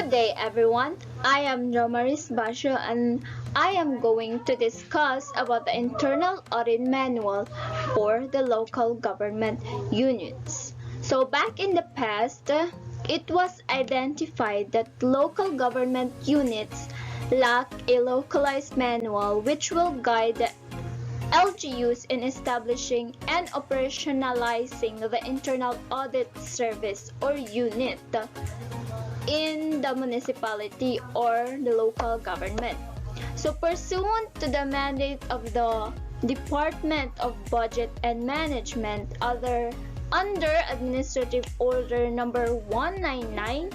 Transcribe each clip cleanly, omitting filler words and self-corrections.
Good day everyone, I am Romaris Basho and I am going to discuss about the internal audit manual for the local government units. So back in the past, it was identified that local government units lack a localized manual which will guide the LGUs in establishing and operationalizing the internal audit service or unit in the municipality or the local government. So pursuant to the mandate of the Department of Budget and Management under Administrative Order number 199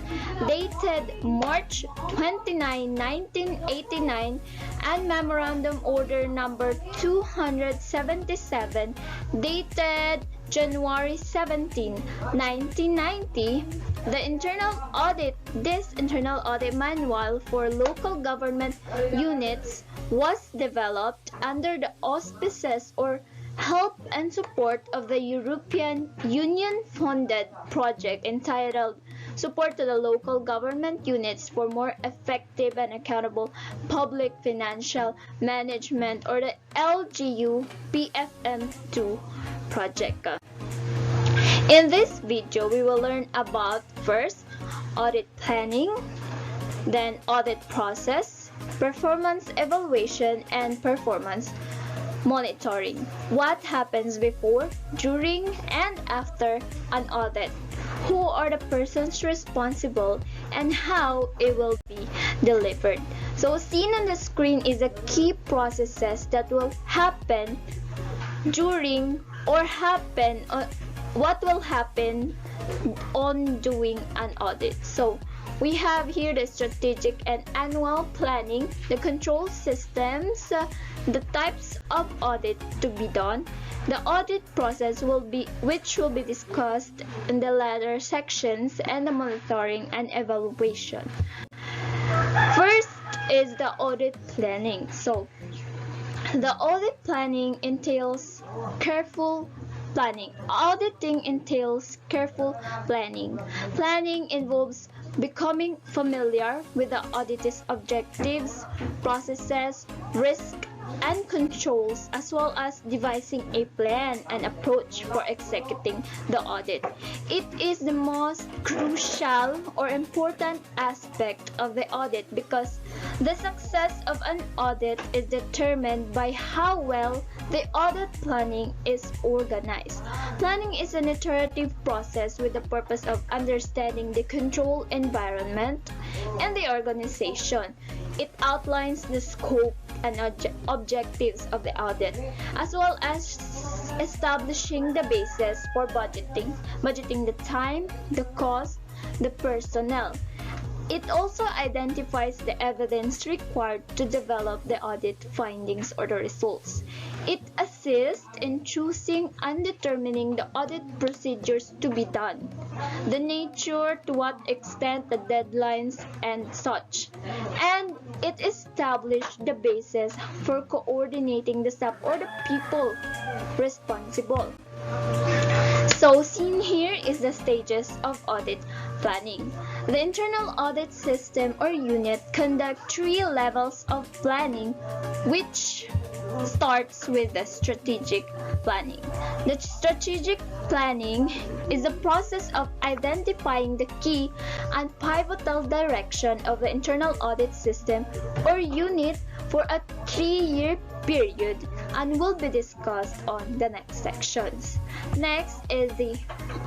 dated March 29, 1989 and Memorandum Order number 277 dated January 17, 1990, this internal audit manual for local government units was developed under the auspices or help and support of the European Union-funded project entitled Support to the Local Government Units for More Effective and Accountable Public Financial Management, or the LGU PFM2 project. In this video, we will learn about first, audit planning, then audit process, performance evaluation, and performance monitoring. What happens before, during, and after an audit? Who are the persons responsible and how it will be delivered? So seen on the screen is the key processes that will happen during or what will happen on doing an audit. So we have here the strategic and annual planning, the control systems, the types of audit to be done, the audit process which will be discussed in the latter sections, and the monitoring and evaluation. First is the audit planning. So the audit planning entails careful planning. Auditing entails careful planning. Planning involves becoming familiar with the audit's objectives, processes, risk, and controls, as well as devising a plan and approach for executing the audit. It is the most crucial or important aspect of the audit because the success of an audit is determined by how well the audit planning is organized. Planning is an iterative process with the purpose of understanding the control environment and the organization. It outlines the scope and objectives of the audit, as well as establishing the basis for budgeting the time, the cost, the personnel. It also identifies the evidence required to develop the audit findings or the results. It assists in choosing and determining the audit procedures to be done, the nature, to what extent, the deadlines, and such. And it established the basis for coordinating the staff or the people responsible. So seen here is the stages of audit planning. The internal audit system or unit conduct 3 levels of planning, which starts with the strategic planning. The strategic planning is the process of identifying the key and pivotal direction of the internal audit system or unit for a 3-year period and will be discussed on the next sections. Next is the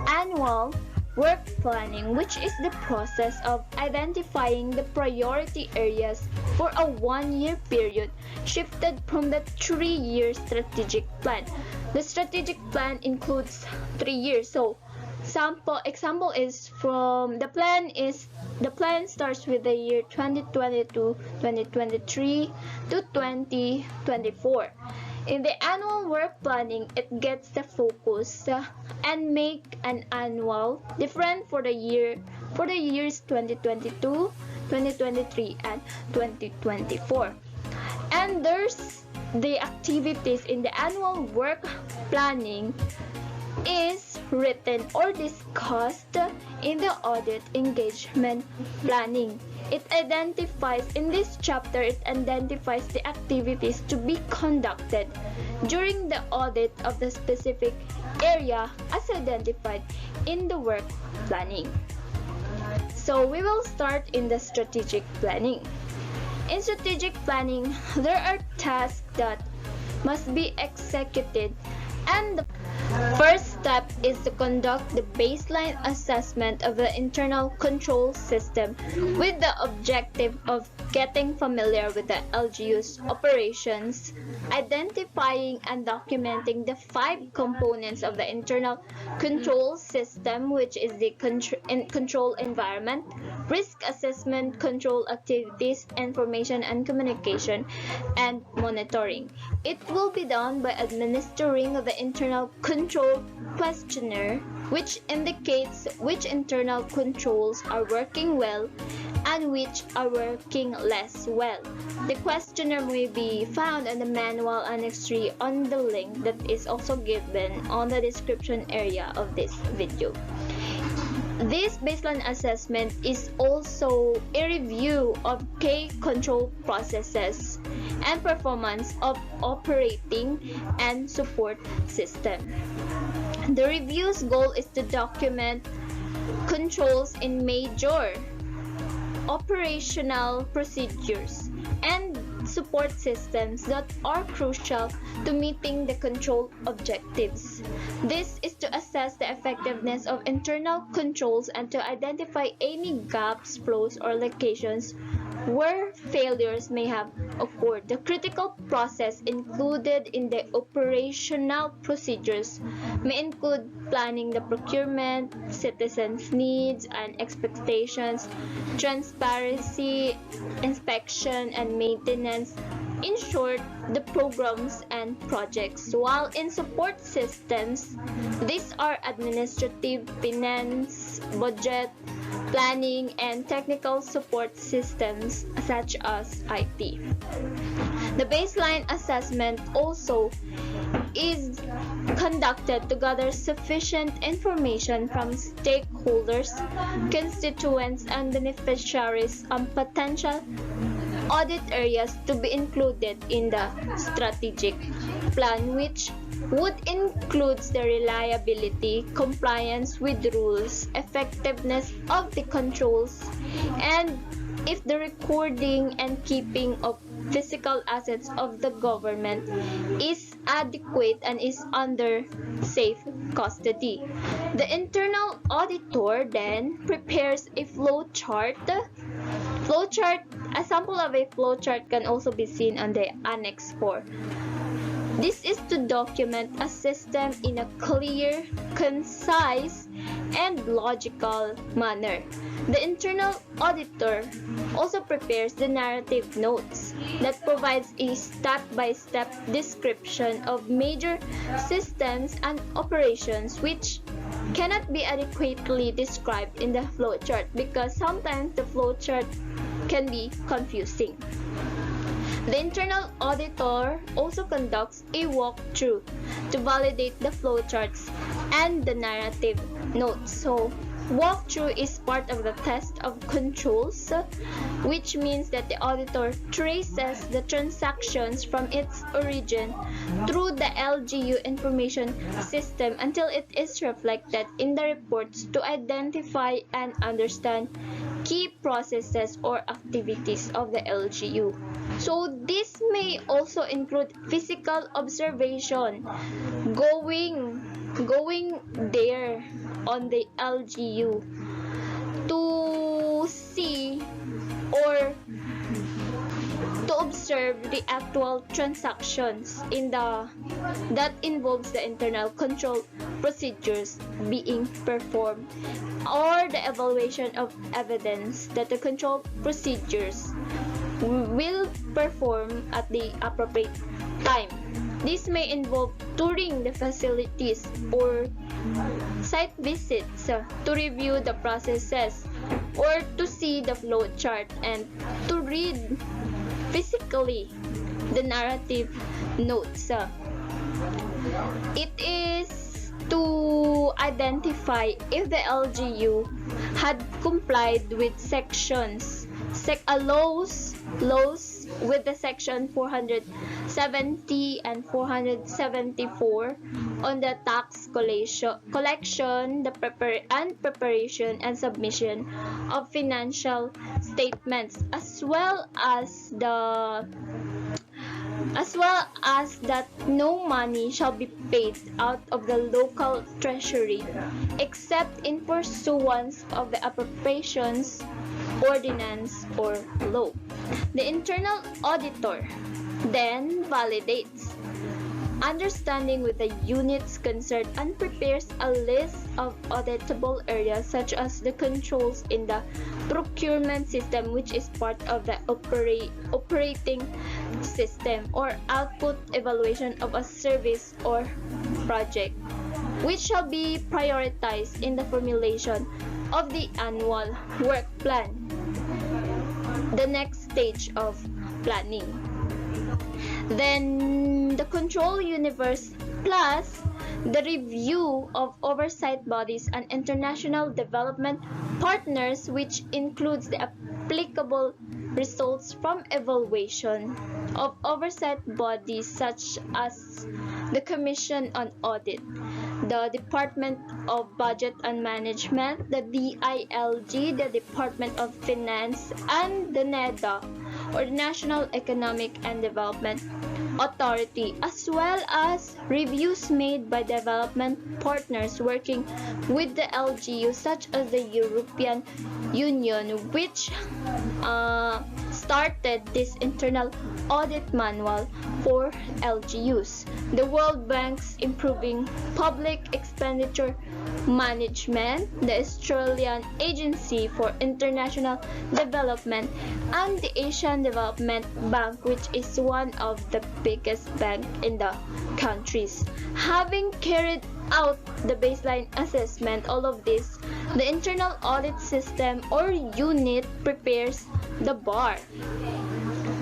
annual work planning, which is the process of identifying the priority areas for a 1-year period shifted from the 3-year strategic plan. The strategic plan includes 3 years. So example is from the plan starts with the year 2022, 2023 to 2024. In the annual work planning, it gets the focus and make an annual different for the years 2022, 2023, and 2024. And there's the activities in the annual work planning is written, or discussed in the audit engagement planning. In this chapter, it identifies the activities to be conducted during the audit of the specific area as identified in the work planning. So we will start in the strategic planning. In strategic planning, there are tasks that must be executed, and the first step is to conduct the baseline assessment of the internal control system with the objective of getting familiar with the LGUs operations, identifying and documenting the 5 components of the internal control system, which is the control environment, risk assessment, control activities, information and communication, and monitoring. It will be done by administering the internal control questionnaire, which indicates which internal controls are working well and which are working less well. The questionnaire may be found in the manual Annex 3 on the link that is also given on the description area of this video. This baseline assessment is also a review of key control processes and performance of operating and support system. The review's goal is to document controls in major operational procedures and support systems that are crucial to meeting the control objectives. This is to assess the effectiveness of internal controls and to identify any gaps, flaws, or locations where failures may have occurred. The critical process included in the operational procedures may include planning the procurement, citizens' needs and expectations, transparency, inspection and maintenance, in short, the programs and projects. While in support systems, these are administrative, finance, budget, planning, and technical support systems such as IT. The baseline assessment also is conducted to gather sufficient information from stakeholders, constituents, and beneficiaries on potential audit areas to be included in the strategic plan, which would include the reliability, compliance with rules, effectiveness of the controls, and if the recording and keeping of physical assets of the government is adequate and is under safe custody. The internal auditor then prepares a flowchart. A sample of a flowchart can also be seen on the Annex 4. This is to document a system in a clear, concise, and logical manner. The internal auditor also prepares the narrative notes that provides a step-by-step description of major systems and operations which cannot be adequately described in the flowchart because sometimes the flowchart can be confusing. The internal auditor also conducts a walkthrough to validate the flowcharts and the narrative notes. So, walkthrough is part of the test of controls, which means that the auditor traces the transactions from its origin through the LGU information system until it is reflected in the reports to identify and understand key processes or activities of the LGU. So this may also include physical observation, going there on the LGU to see or to observe the actual transactions that involves the internal control procedures being performed or the evaluation of evidence that the control procedures will perform at the appropriate time. This may involve touring the facilities or site visits to review the processes or to see the flow chart and to read physically the narrative notes. It is to to identify if the LGU had complied with laws with the section 470 and 474 on the tax collection, the preparation and submission of financial statements, as well as that no money shall be paid out of the local treasury except in pursuance of the appropriations ordinance or law. The internal auditor then validates understanding with the units concerned and prepares a list of auditable areas such as the controls in the procurement system, which is part of the operating system, or output evaluation of a service or project, which shall be prioritized in the formulation of the annual work plan, the next stage of planning. Then the control universe plus the review of oversight bodies and international development partners, which includes the applicable results from evaluation of oversight bodies such as the Commission on Audit, the Department of Budget and Management, the DILG, the Department of Finance, and the NEDA, or the National Economic and Development Authority, as well as reviews made by development partners working with the LGU, such as the European Union, which started this internal audit manual for LGUs, the World Bank's Improving Public Expenditure Management, the Australian Agency for International Development, and the Asian Development Bank, which is one of the biggest banks in the countries. Having carried out the baseline assessment, all of this, the internal audit system or unit prepares the BAR.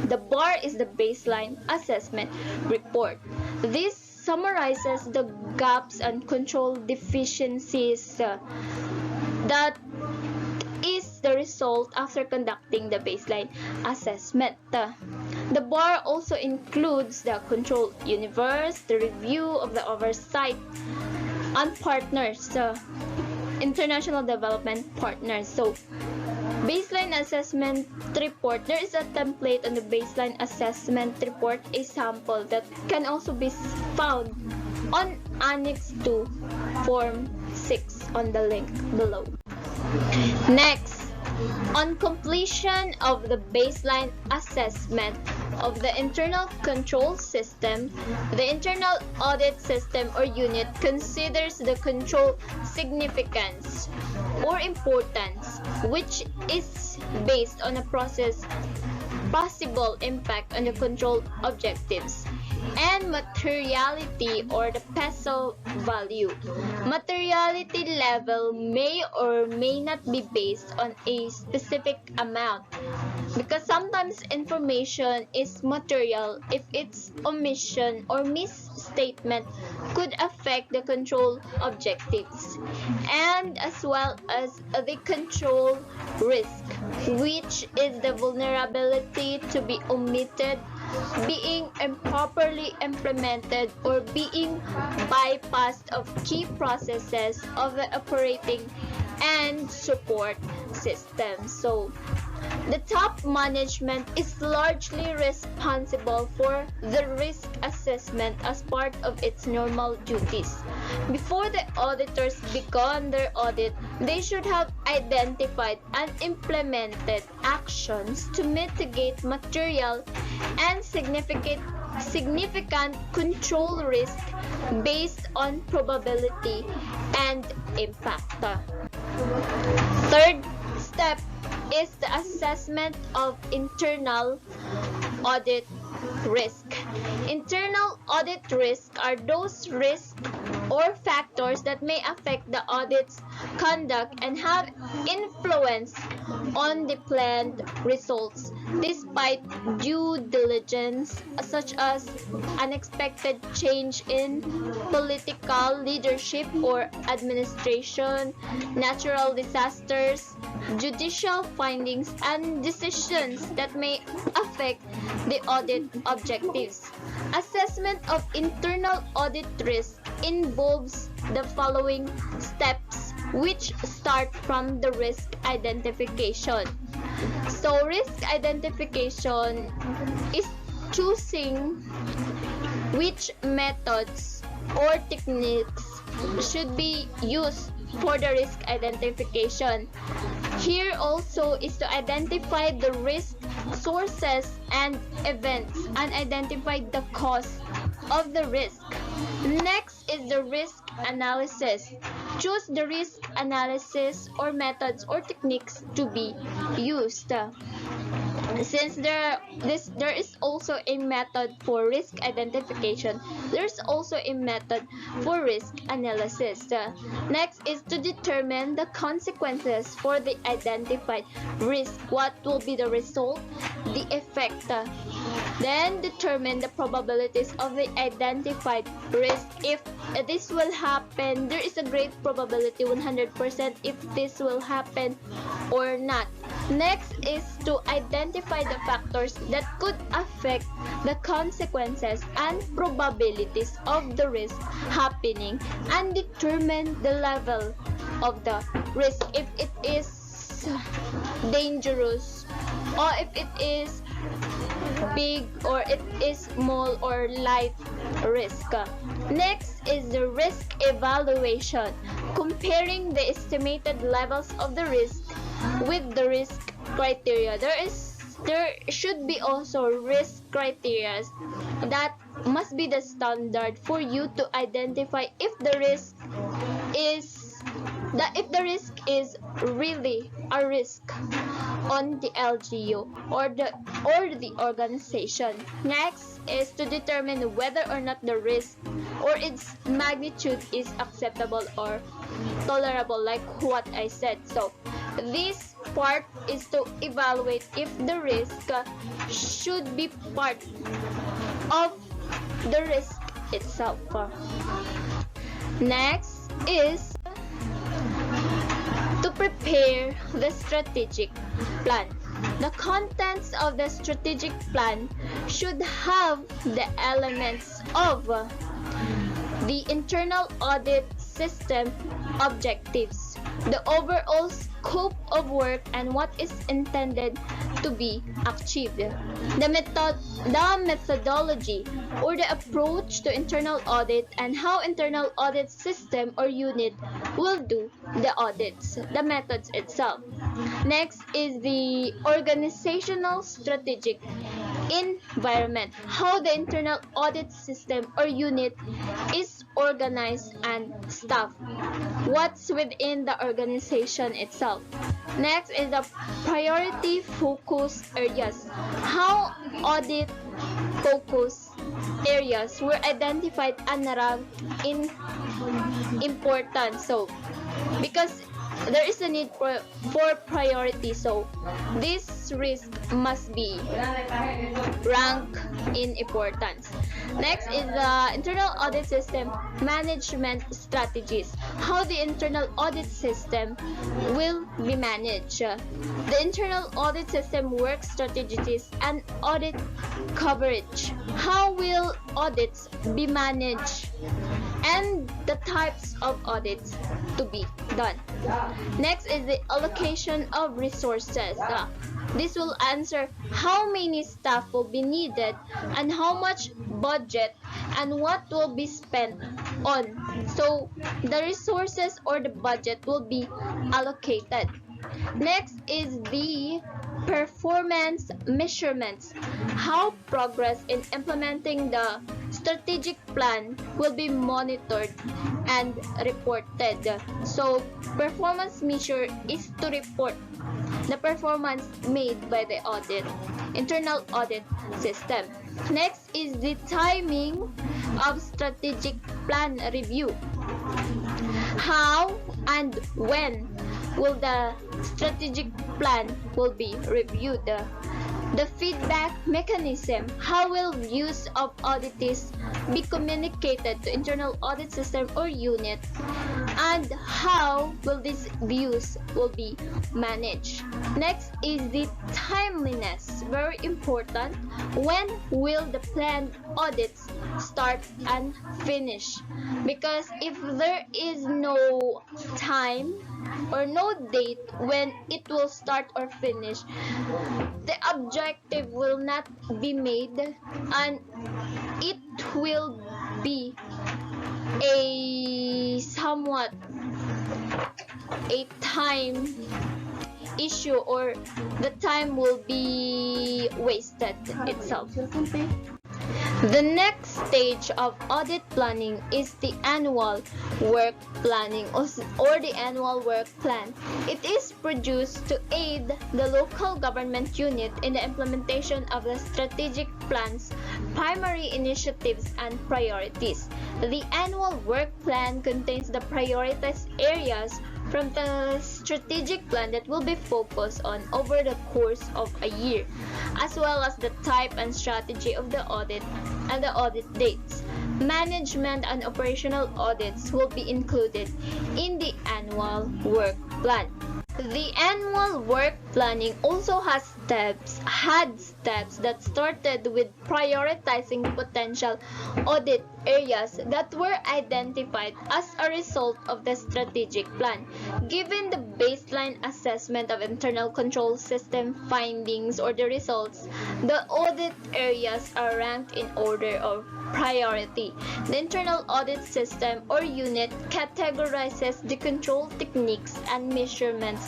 The BAR is the baseline assessment report. This summarizes the gaps and control deficiencies that is the result after conducting the baseline assessment. The BAR also includes the control universe, the review of the oversight and partners, international development partners. So, baseline assessment report. There is a template on the baseline assessment report, a sample that can also be found on Annex 2, Form 6 on the link below. Next, on completion of the baseline assessment of the internal control system, the internal audit system or unit considers the control significance or importance, which is based on a possible impact on the control objectives, and materiality or the peso value. Materiality level may or may not be based on a specific amount, because sometimes information is material if its omission or misstatement could affect the control objectives, and as well as the control risk, which is the vulnerability to be omitted, being improperly implemented, or being bypassed of key processes of the operating and support system. So, the top management is largely responsible for the risk assessment as part of its normal duties. Before the auditors began their audit, they should have identified and implemented actions to mitigate material and significant control risk based on probability and impact. Third step is the assessment of internal audit risk. Internal audit risks are those risks or factors that may affect the audit's conduct and have influence on the planned results despite due diligence, such as unexpected change in political leadership or administration, natural disasters, judicial findings, and decisions that may affect the audit objectives. Assessment of internal audit risk involves the following steps, which start from the risk identification. So risk identification is choosing which methods or techniques should be used for the risk identification. Here also is to identify the risk sources and events and identify the cause of the risk. Next is the risk analysis. Choose the risk analysis or methods or techniques to be used. Since there is also a method for risk identification, there's also a method for risk analysis. Next is to determine the consequences for the identified risk. What will be the result, the effect. Then determine the probabilities of the identified risk. If this will happen, there is a great probability 100% if this will happen or not. Next is to identify the factors that could affect the consequences and probabilities of the risk happening and determine the level of the risk, if it is dangerous or if it is big or it is small or light risk. Next is the risk evaluation, comparing the estimated levels of the risk with the risk criteria. There should be also risk criteria that must be the standard for you to identify if the risk is really a risk on the LGU or the organization. Next is to determine whether or not the risk or its magnitude is acceptable or tolerable, like what I said. So this part is to evaluate if the risk should be part of the risk itself. Next is to prepare the strategic plan. The contents of the strategic plan should have the elements of the internal audit system objectives, the overall scope of work, and what is intended to be achieved. The methodology or the approach to internal audit and how internal audit system or unit will do the audits, the methods itself. Next is the organizational strategic environment, how the internal audit system or unit is organized and staffed, what's within the organization itself. Next is the priority focus areas, how audit focus areas were identified and ranked in importance. So because there is a need for priority, so this risk must be ranked in importance. Next is the internal audit system management strategies, how the internal audit system will be managed. The internal audit system work strategies and audit coverage, how will audits be managed and the types of audits to be done. Next is the allocation of resources. This will answer how many staff will be needed and how much budget and what will be spent on. So the resources or the budget will be allocated. Next is the performance measurements, how progress in implementing the strategic plan will be monitored and reported. So performance measure is to report the performance made by the internal audit system. Next is the timing of strategic plan review, how and when will the strategic plan will be reviewed? The feedback mechanism. How will views of auditees be communicated to internal audit system or unit? And how will these views will be managed? Next is the timeliness. Very important. When will the planned audits start and finish? Because if there is no time or no date when it will start or finish, the objective will not be made and it will be a somewhat a time issue, or the time will be wasted itself. The next stage of audit planning is the annual work planning or the annual work plan. It is produced to aid the local government unit in the implementation of the strategic plan's primary initiatives and priorities. The annual work plan contains the prioritized areas from the strategic plan that will be focused on over the course of a year, as well as the type and strategy of the audit and the audit dates. Management and operational audits will be included in the annual work plan. The annual work planning also had steps that started with prioritizing potential audit areas that were identified as a result of the strategic plan. Given the baseline assessment of internal control system findings or the results, the audit areas are ranked in order of priority. The internal audit system or unit categorizes the control techniques and measurements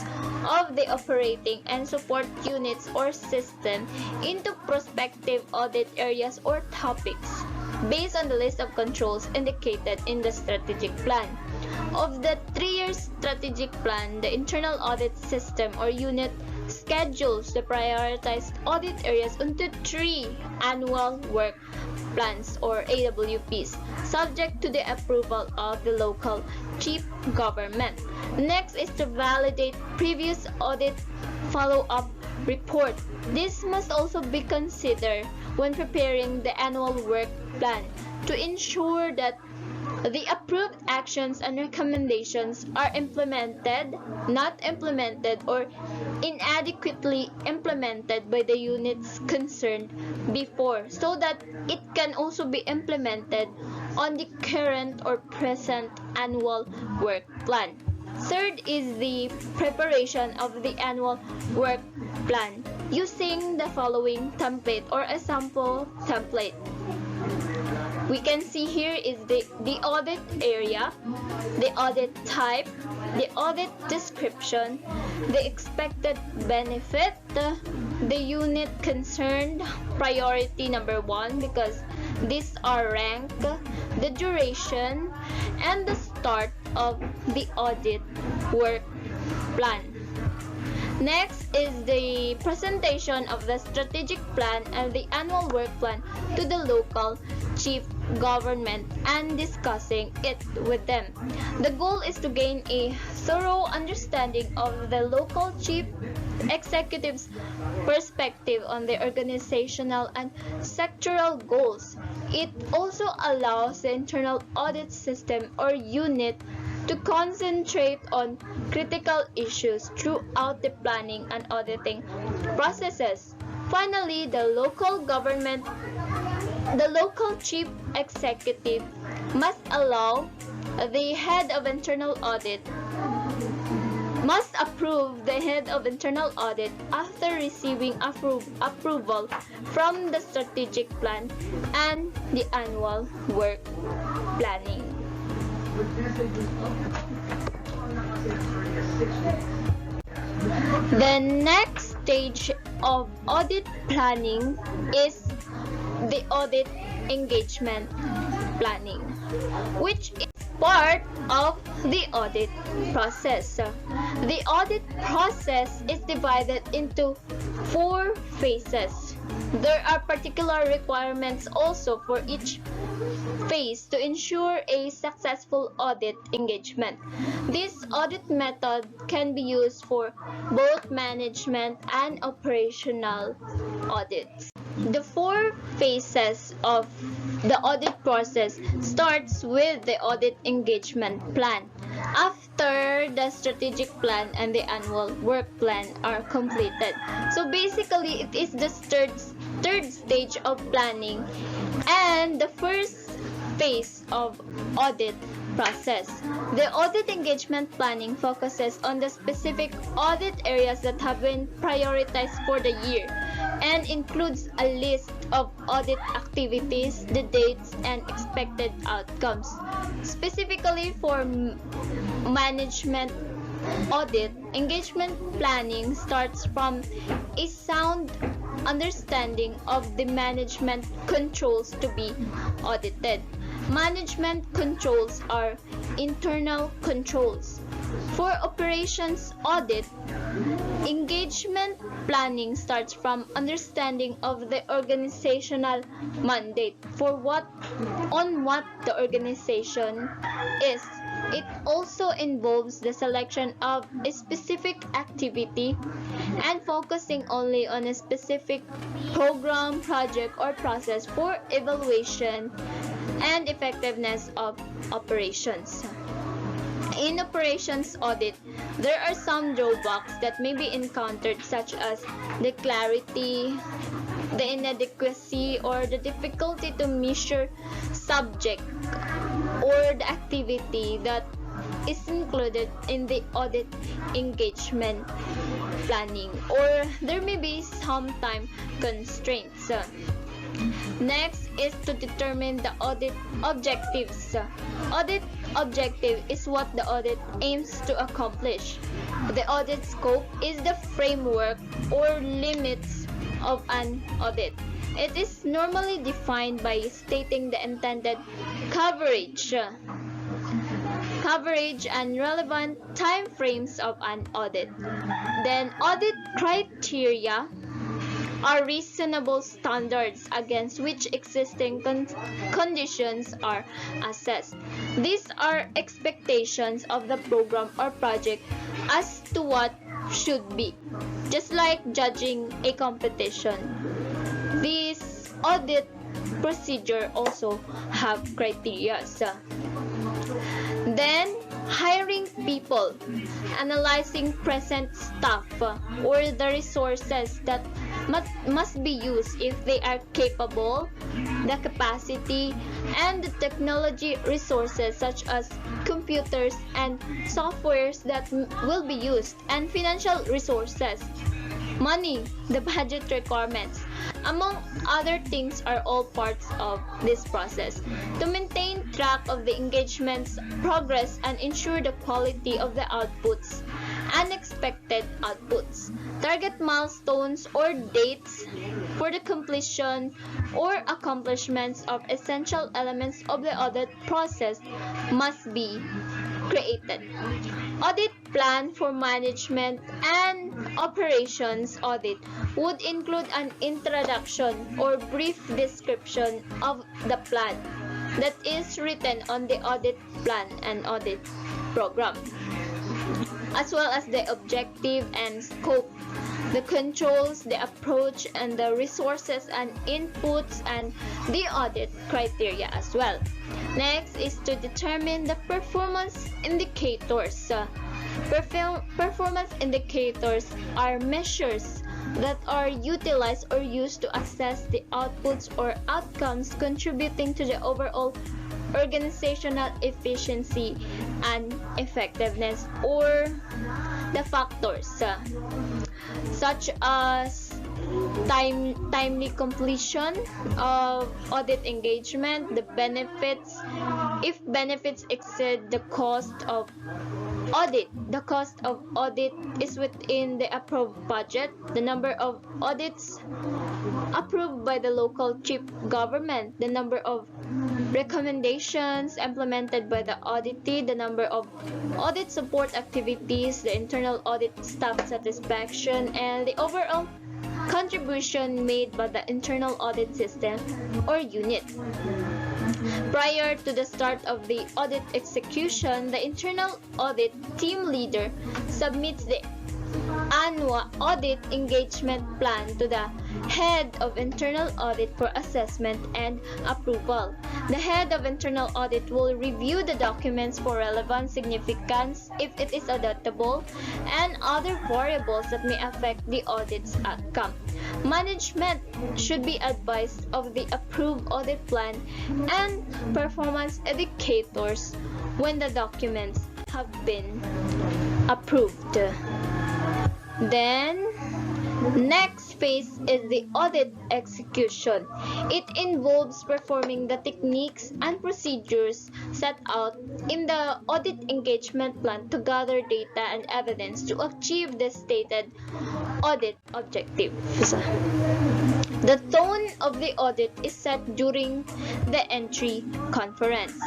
of the operating and support units or system into prospective audit areas or topics based on the list of controls indicated in the strategic plan. Of the 3-year strategic plan, the internal audit system or unit schedules the prioritized audit areas into 3 annual work plans or AWPs, subject to the approval of the local chief government. Next is to validate previous audit follow-up report. This must also be considered when preparing the annual work plan to ensure that the approved actions and recommendations are implemented, not implemented, or inadequately implemented by the units concerned before, so that it can also be implemented on the current or present annual work plan. Third is the preparation of the annual work plan using the following template or a sample template. We can see here is the audit area, the audit type, the audit description, the expected benefit, the unit concerned, priority number 1 because these are ranked, the duration, and the start of the audit work plan. Next is the presentation of the strategic plan and the annual work plan to the local chief government and discussing it with them. The goal is to gain a thorough understanding of the local chief executive's perspective on the organizational and sectoral goals. It also allows the internal audit system or unit to concentrate on critical issues throughout the planning and auditing processes. Finally, the local chief executive must approve the head of internal audit after receiving approval from the strategic plan and the annual work planning. The next stage of audit planning is the audit engagement planning, which is part of the audit process. The audit process is divided into 4 phases. There are particular requirements also for each phase to ensure a successful audit engagement. This audit method can be used for both management and operational audits. The four phases of the audit process starts with the audit engagement plan. After the strategic plan and the annual work plan are completed. So basically, it is the third stage of planning and the first phase of audit process. The audit engagement planning focuses on the specific audit areas that have been prioritized for the year and includes a list of audit activities, the dates, and expected outcomes. Specifically for management audit, engagement planning starts from a sound understanding of the management controls to be audited. Management controls are internal controls. For operations audit, engagement planning starts from understanding of the organizational mandate for what the organization is. It also involves the selection of a specific activity and focusing only on a specific program, project, or process for evaluation and effectiveness of operations. In operations audit, there are some drawbacks that may be encountered such as the clarity, the inadequacy, or the difficulty to measure subject or the activity that is included in the audit engagement planning, or there may be some time constraints. Next is to determine the audit objectives. Audit objective is what the audit aims to accomplish. The audit scope is the framework or limits of an audit. It is normally defined by stating the intended coverage and relevant time frames of an audit. Then audit criteria are reasonable standards against which existing conditions are assessed. These are expectations of the program or project as to what should be, just like judging a competition. This audit procedure also have criteria. Then, hiring people, analyzing present staff or the resources that must be used if they are capable, the capacity, and the technology resources such as computers and softwares that will be used, and financial resources, money, the budget requirements, among other things, are all parts of this process. To maintain track of the engagement's progress and ensure the quality of the outputs, unexpected outputs, target milestones or dates for the completion or accomplishments of essential elements of the audit process must be created. Audit plan for management and operations audit would include an introduction or brief description of the plan that is written on the audit plan and audit program, as well as the objective and scope, the controls, the approach, and the resources and inputs, and the audit criteria as well. Next is to determine the performance indicators. Performance indicators are measures that are utilized or used to assess the outputs or outcomes contributing to the overall organizational efficiency and effectiveness, or the factors such as timely completion of audit engagement, the benefits, if benefits exceed the cost of audit, the cost of audit is within the approved budget, the number of audits approved by the local chief government, the number of recommendations implemented by the auditee, the number of audit support activities, the internal audit staff satisfaction, and the overall contribution made by the internal audit system or unit. Prior to the start of the audit execution, the internal audit team leader submits the annual audit engagement plan to the head of internal audit for assessment and approval. The head of internal audit will review the documents for relevant significance if it is auditable and other variables that may affect the audit's outcome. Management should be advised of the approved audit plan and performance indicators when the documents have been approved. Then, next phase is the audit execution. It involves performing the techniques and procedures set out in the audit engagement plan to gather data and evidence to achieve the stated audit objectives. The tone of the audit is set during the entry conference.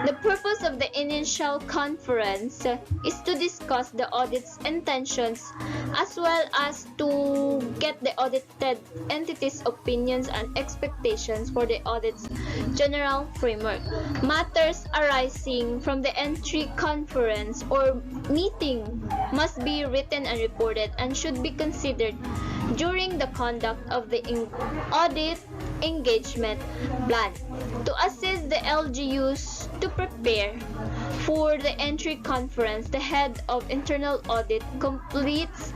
The purpose of the initial conference is to discuss the audit's intentions as well as to get the audited entity's opinions and expectations for the audit's general framework. Matters arising from the entry conference or meeting must be written and reported and should be considered during the conduct of the audit engagement plan. To assist the LGUs to prepare for the entry conference, the head of internal audit completes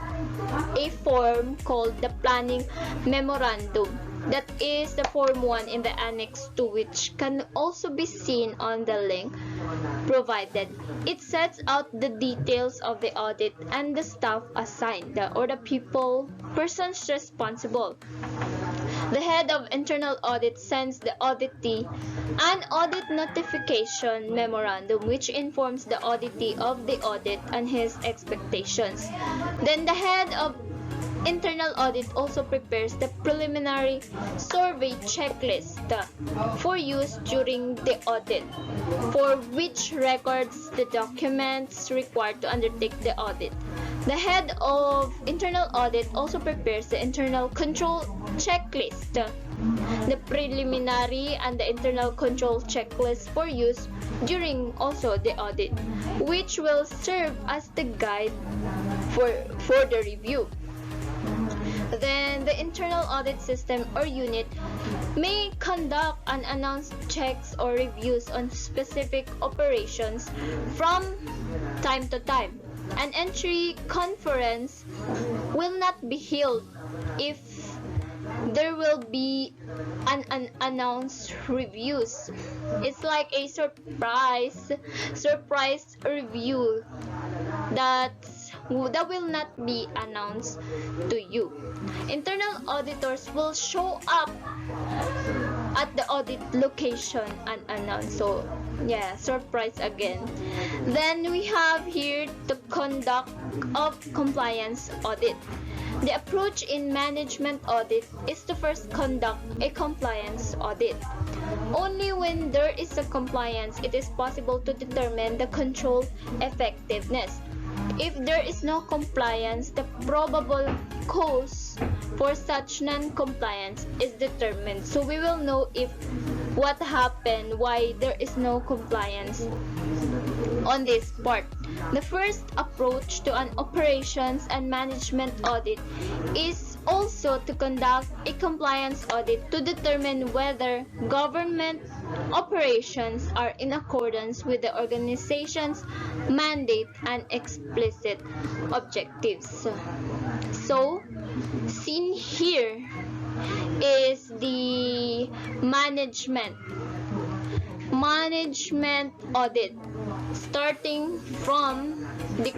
a form called the planning memorandum. That is the Form 1 in the Annex 2, which can also be seen on the link provided. It sets out the details of the audit and the staff assigned or the persons responsible. The head of internal audit sends the auditee an audit notification memorandum which informs the auditee of the audit and his expectations. Then the head of internal audit also prepares the preliminary survey checklist for use during the audit, for which records the documents required to undertake the audit. The head of internal audit also prepares the internal control checklist, the preliminary and the internal control checklist for use during also the audit, which will serve as the guide for the review. Then the internal audit system or unit may conduct unannounced checks or reviews on specific operations from time to time. An entry conference will not be held if there will be an unannounced reviews. It's like a surprise review that will not be announced to you. Internal auditors will show up at the audit location unannounced. So yeah, surprise again. Then we have here the conduct of compliance audit. The approach in management audit is to first conduct a compliance audit. Only when there is a compliance, it is possible to determine the control effectiveness. If there is no compliance, the probable cause for such non-compliance is determined. So we will know if what happened, why there is no compliance on this part. The first approach to an operations and management audit is also to conduct a compliance audit to determine whether government operations are in accordance with the organization's mandate and explicit objectives. So, seen here is the management audit, starting from the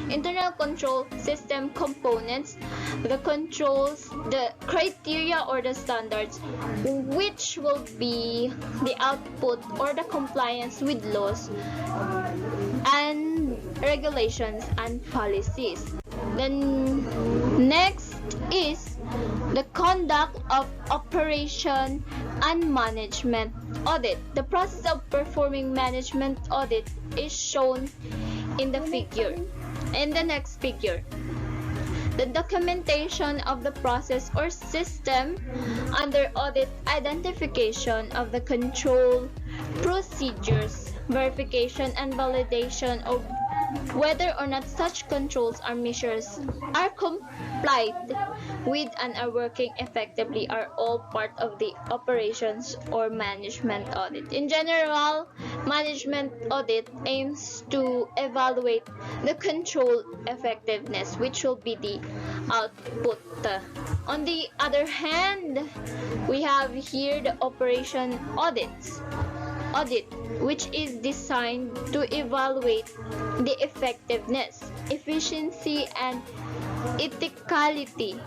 internal control system components, the controls, the criteria or the standards, which will be the output or the compliance with laws and regulations and policies. Then next is the conduct of operation and management audit. The process of performing management audit is shown in the next figure. the documentation of the process or system under audit, identification of the control procedures, verification and validation of whether or not such controls or measures are complied with and are working effectively are all part of the operations or management audit. In general, management audit aims to evaluate the control effectiveness, which will be the output. On the other hand, we have here the operation audit, which is designed to evaluate the effectiveness, efficiency, and ethicality,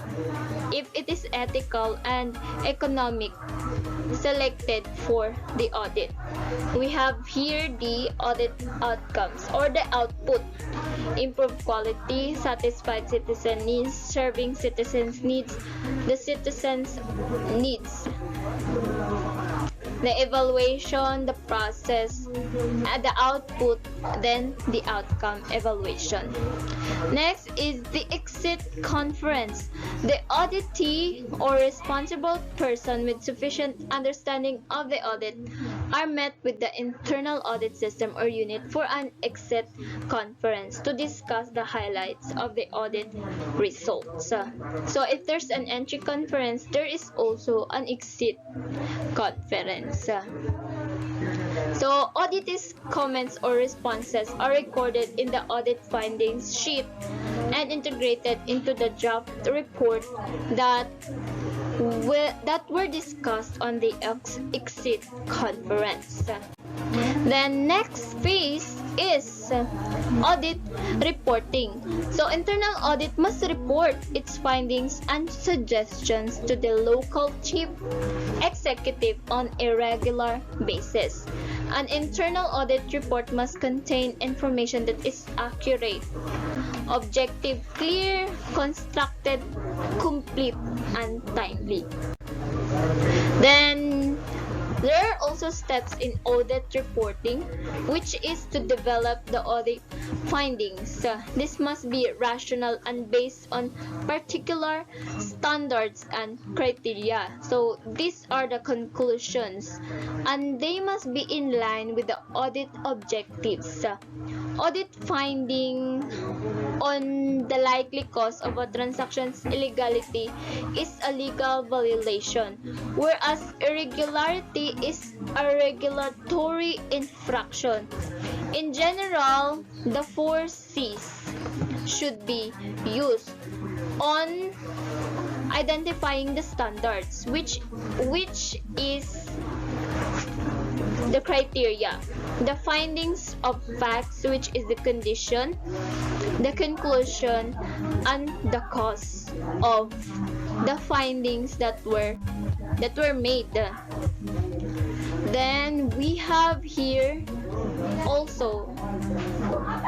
if it is ethical and economic, selected for the audit. We have here the audit outcomes or the output: improved quality, satisfied citizen needs, serving citizens needs, the citizens needs. The evaluation, the process, and the output, then the outcome evaluation. Next is the exit conference. The auditee or responsible person with sufficient understanding of the audit are met with the internal audit system or unit for an exit conference to discuss the highlights of the audit results. So if there's an entry conference, there is also an exit conference. So auditees' comments or responses are recorded in the audit findings sheet and integrated into the draft report that were discussed on the exit conference. The next phase is audit reporting. So internal audit must report its findings and suggestions to the local chief executive on a regular basis. An internal audit report must contain information that is accurate, objective, clear, constructed, complete, and timely. Then there are also steps in audit reporting, which is to develop the audit findings. This must be rational and based on particular standards and criteria. So these are the conclusions, and they must be in line with the audit objectives. Audit finding on the likely cause of a transaction's illegality is a legal violation, whereas irregularity is a regulatory infraction. In general, the 4 C's should be used on identifying the standards, which is the criteria, the findings of facts, which is the condition, the conclusion, and the cause of the findings that were made. Then we have here also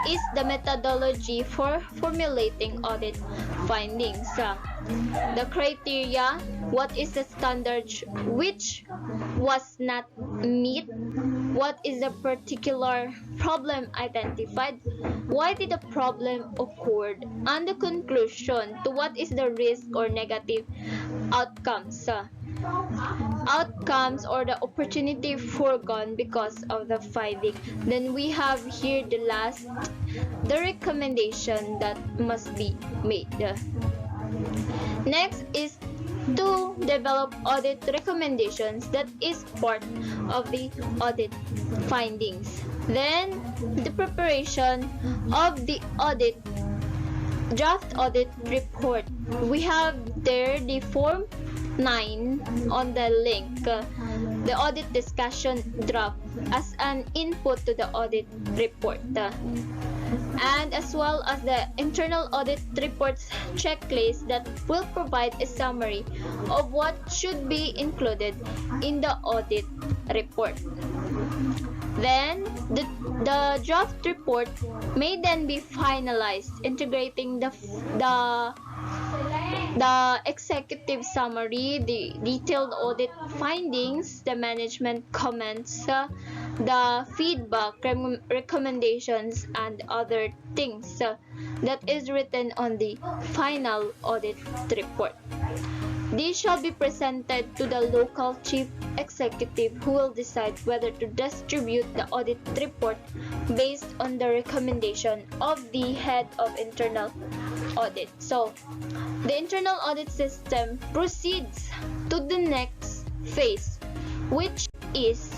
is the methodology for formulating audit findings. The criteria, what is the standard which was not met, what is the particular problem identified, why did the problem occur, and the conclusion to what is the risk or negative outcomes. Outcomes or the opportunity foregone because of the finding. Then we have here the last, the recommendation that must be made. Next is to develop audit recommendations, that is part of the audit findings. Then the preparation of the audit draft audit report. We have there the form 9 on the link, the audit discussion draft as an input to the audit report, and as well as the internal audit reports checklist that will provide a summary of what should be included in the audit report. Then the draft report may then be finalized, integrating the executive summary, the detailed audit findings, the management comments, the feedback, recommendations, and other things that is written on the final audit report. These shall be presented to the local chief executive, who will decide whether to distribute the audit report based on the recommendation of the head of internal audit. So, the internal audit system proceeds to the next phase, which is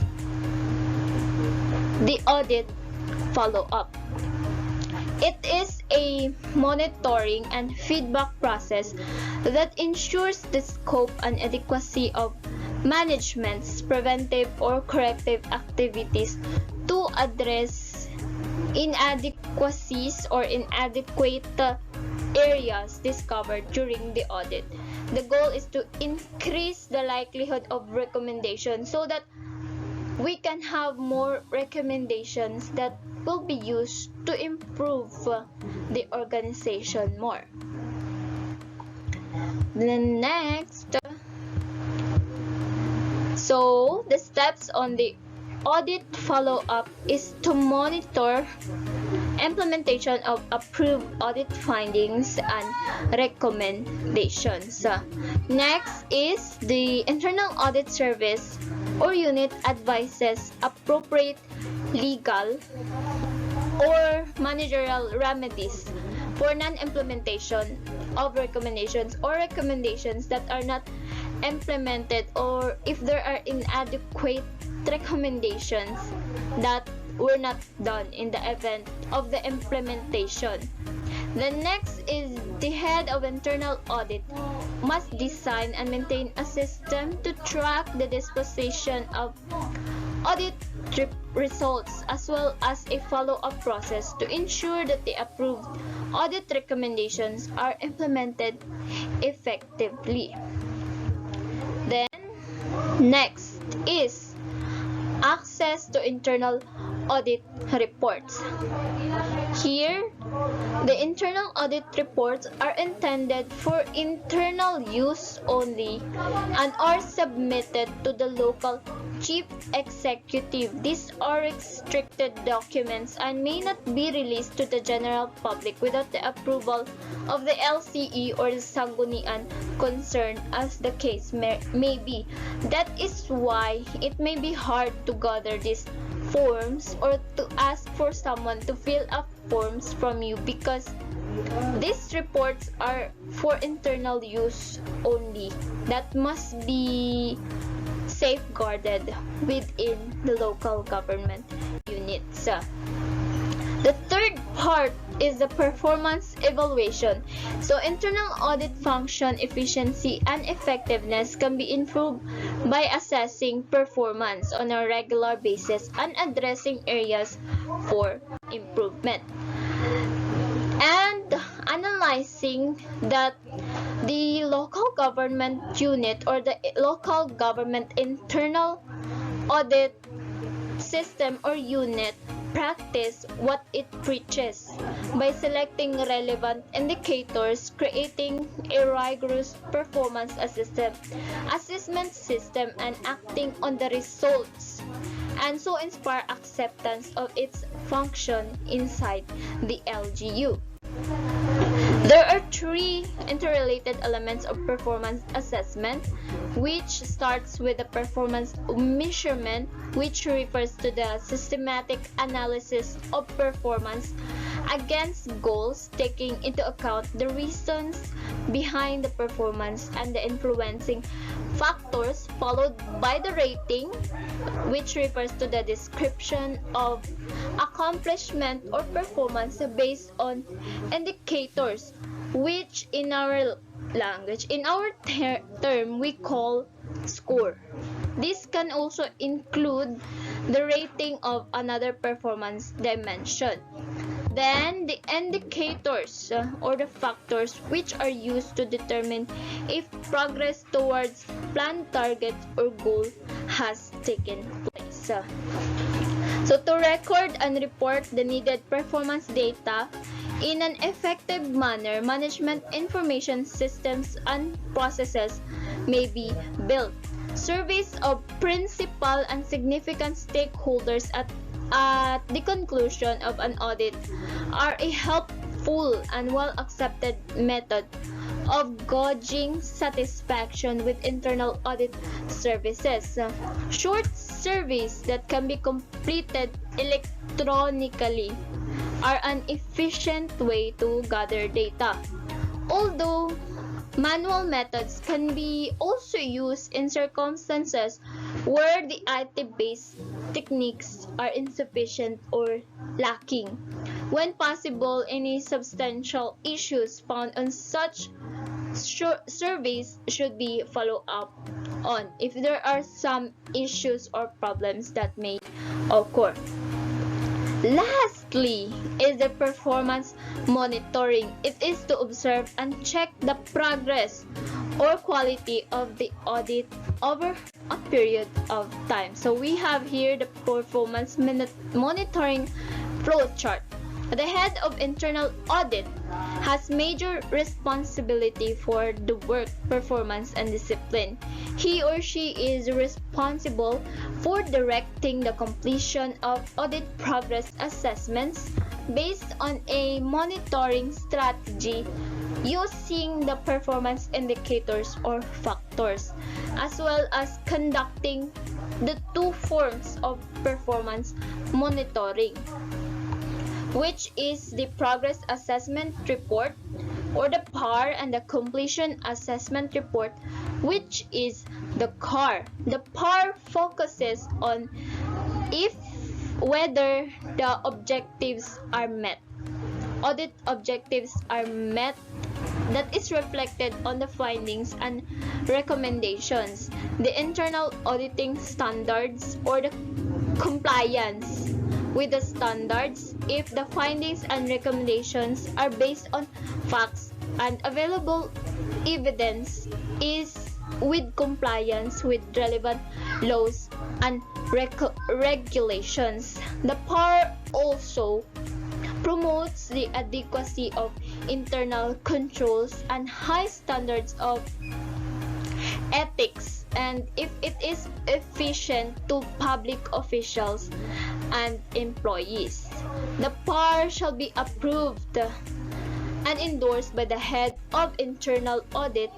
the audit follow-up. It is a monitoring and feedback process that ensures the scope and adequacy of management's preventive or corrective activities to address inadequacies or inadequate areas discovered during the audit. The goal is to increase the likelihood of recommendation so that we can have more recommendations that will be used to improve the organization more. The next, so the steps on the audit follow-up is to monitor implementation of approved audit findings and recommendations. Next is the internal audit service or unit advises appropriate legal or managerial remedies for non-implementation of recommendations or recommendations that are not implemented, or if there are inadequate recommendations that were not done in the event of the implementation. The next is the head of internal audit must design and maintain a system to track the disposition of audit results, as well as a follow-up process to ensure that the approved audit recommendations are implemented effectively. Then, next is access to internal audit reports. Here, the internal audit reports are intended for internal use only and are submitted to the local chief executive. These are restricted documents and may not be released to the general public without the approval of the LCE or the sanggunian concerned, as the case may be. That is why it may be hard to gather these forms or to ask for someone to fill up forms from you, because these reports are for internal use only that must be safeguarded within the local government units. The third part is the performance evaluation. So internal audit function efficiency and effectiveness can be improved by assessing performance on a regular basis and addressing areas for improvement, and analyzing that the local government unit or the local government internal audit system or unit practice what it preaches by selecting relevant indicators, creating a rigorous performance assessment system, and acting on the results, and so inspire acceptance of its function inside the LGU. There are three interrelated elements of performance assessment, which starts with the performance measurement, which refers to the systematic analysis of performance against goals, taking into account the reasons behind the performance and the influencing factors, followed by the rating, which refers to the description of accomplishment or performance based on indicators, which in our language, in our term, we call score. This can also include the rating of another performance dimension. Then, the indicators or the factors which are used to determine if progress towards planned target or goal has taken place. So to record and report the needed performance data, In an effective manner, management information systems and processes may be built. Surveys of principal and significant stakeholders at the conclusion of an audit are a helpful and well-accepted method of gauging satisfaction with internal audit services. Short surveys that can be completed electronically are an efficient way to gather data. Although manual methods can be also used in circumstances where the IT-based techniques are insufficient or lacking. When possible, any substantial issues found on such surveys should be followed up on if there are some issues or problems that may occur. Lastly is the performance monitoring. It is to observe and check the progress or quality of the audit over a period of time. So we have here the performance monitoring flow chart. The head of internal audit has major responsibility for the work, performance, and discipline. He or she is responsible for directing the completion of audit progress assessments based on a monitoring strategy using the performance indicators or factors, as well as conducting the two forms of performance monitoring, which is the Progress Assessment Report or the PAR and the Completion Assessment Report, which is the CAR. The PAR focuses on whether the objectives are met. Audit objectives are met, that is reflected on the findings and recommendations, the internal auditing standards or the compliance with the standards if the findings and recommendations are based on facts and available evidence is with compliance with relevant laws and regulations. The PAR also promotes the adequacy of internal controls and high standards of ethics, and if it is efficient to public officials and employees. The PAR shall be approved and endorsed by the head of internal audit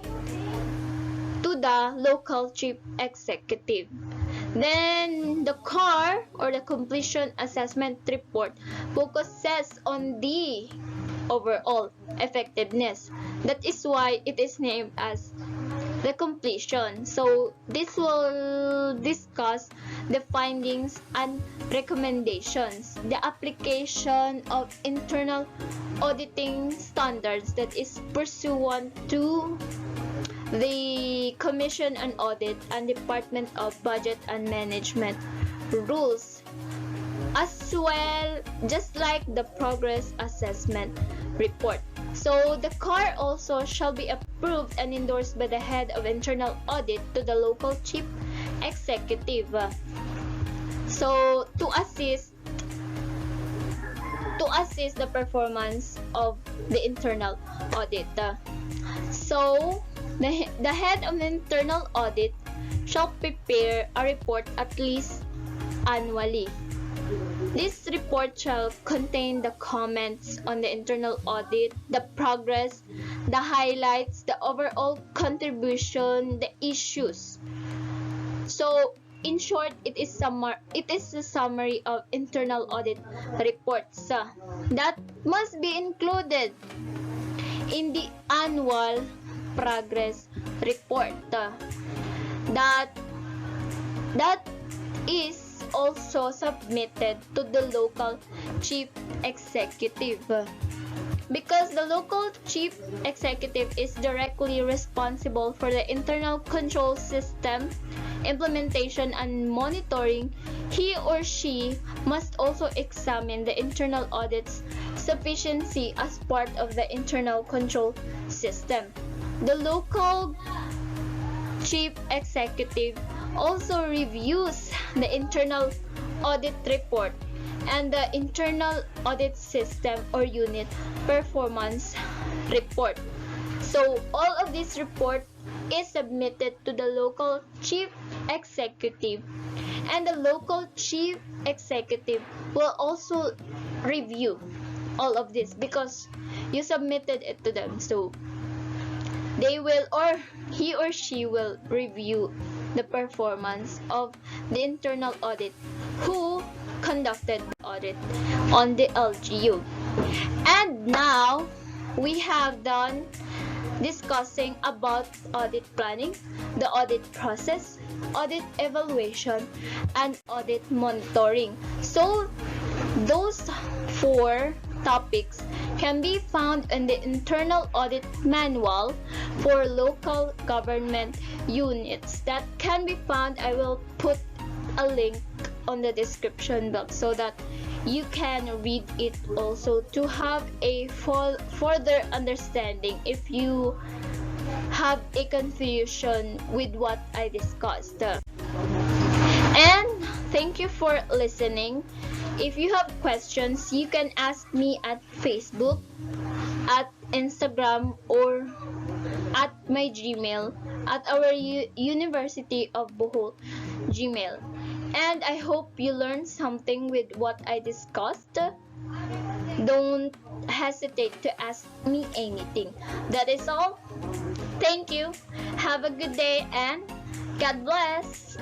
to the local chief executive. Then the CAR or the Completion Assessment Report focuses on the overall effectiveness. That is why it is named as the completion. So this will discuss the findings and recommendations, the application of internal auditing standards that is pursuant to the Commission on Audit and Department of Budget and Management rules, as well just like the Progress Assessment Report. So the CAR also shall be approved and endorsed by the head of internal audit to the local chief executive. So to assist the performance of the internal audit. So the head of the internal audit shall prepare a report at least annually. This report shall contain the comments on the internal audit, the progress, the highlights, the overall contribution, the issues. So in short, it is a summary of internal audit reports that must be included in the annual progress report that is also submitted to the local chief executive, because the local chief executive is directly responsible for the internal control system implementation and monitoring. He or she must also examine the internal audit's sufficiency as part of the internal control system. The local chief executive also reviews the internal audit report and the internal audit system or unit performance report. So all of this report is submitted to the local chief executive, and the local chief executive will also review all of this because you submitted it to them. So they will, or he or she will review the performance of the internal audit who conducted the audit on the LGU. And now we have done discussing about audit planning, the audit process, audit evaluation, and audit monitoring. So those 4 topics can be found in the internal audit manual for local government units. That can be found, I will put a link on the description box so that you can read it also to have a further understanding if you have a confusion with what I discussed. And thank you for listening. If you have questions, you can ask me at Facebook, at Instagram, or at my Gmail, at our University of Bohol Gmail. And I hope you learned something with what I discussed. Don't hesitate to ask me anything. That is all. Thank you. Have a good day and God bless.